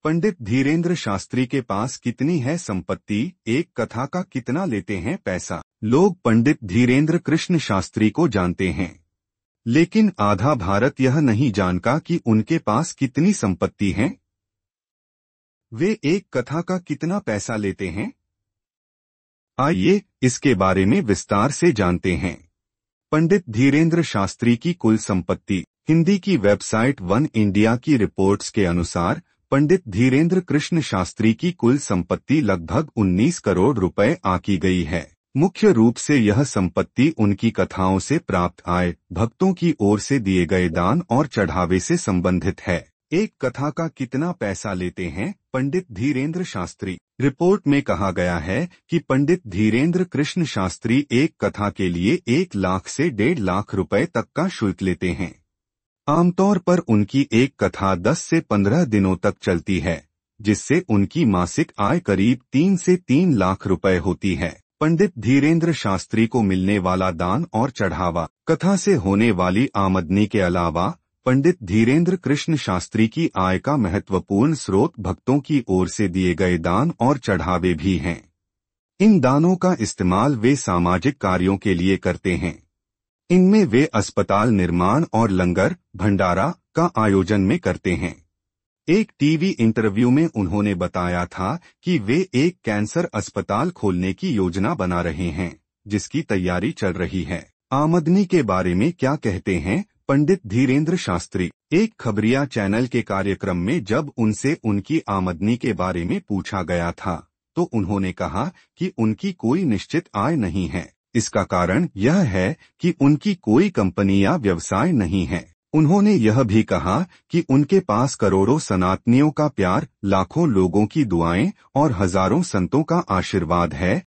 पंडित धीरेन्द्र शास्त्री के पास कितनी है संपत्ति, एक कथा का कितना लेते हैं पैसा। लोग पंडित धीरेन्द्र कृष्ण शास्त्री को जानते हैं, लेकिन आधा भारत यह नहीं जानता कि उनके पास कितनी संपत्ति है। वे एक कथा का कितना पैसा लेते हैं। आइए इसके बारे में विस्तार से जानते हैं। पंडित धीरेन्द्र शास्त्री की कुल संपत्ति। हिंदी की वेबसाइट वन इंडिया की रिपोर्ट्स के अनुसार पंडित धीरेन्द्र कृष्ण शास्त्री की कुल संपत्ति लगभग 19 करोड़ रुपए आंकी गई है। मुख्य रूप से यह संपत्ति उनकी कथाओं से प्राप्त आय, भक्तों की ओर से दिए गए दान और चढ़ावे से संबंधित है। एक कथा का कितना पैसा लेते हैं पंडित धीरेन्द्र शास्त्री। रिपोर्ट में कहा गया है कि पंडित धीरेन्द्र कृष्ण शास्त्री एक कथा के लिए 1 लाख से 1.5 लाख रुपए तक का शुल्क लेते हैं। आमतौर पर उनकी एक कथा 10 से 15 दिनों तक चलती है, जिससे उनकी मासिक आय करीब 3 से 3 लाख रुपए होती है। पंडित धीरेन्द्र शास्त्री को मिलने वाला दान और चढ़ावा। कथा से होने वाली आमदनी के अलावा पंडित धीरेन्द्र कृष्ण शास्त्री की आय का महत्वपूर्ण स्रोत भक्तों की ओर से दिए गए दान और चढ़ावे भी हैं। इन दानों का इस्तेमाल वे सामाजिक कार्यों के लिए करते हैं। इनमें वे अस्पताल निर्माण और लंगर भंडारा का आयोजन में करते हैं। एक टीवी इंटरव्यू में उन्होंने बताया था कि वे एक कैंसर अस्पताल खोलने की योजना बना रहे हैं, जिसकी तैयारी चल रही है। आमदनी के बारे में क्या कहते हैं पंडित धीरेन्द्र शास्त्री। एक खबरिया चैनल के कार्यक्रम में जब उनसे उनकी आमदनी के बारे में पूछा गया था, तो उन्होंने कहा कि उनकी कोई निश्चित आय नहीं है। इसका कारण यह है कि उनकी कोई कंपनी या व्यवसाय नहीं है। उन्होंने यह भी कहा कि उनके पास करोड़ों सनातनियों का प्यार, लाखों लोगों की दुआएं और हजारों संतों का आशीर्वाद है।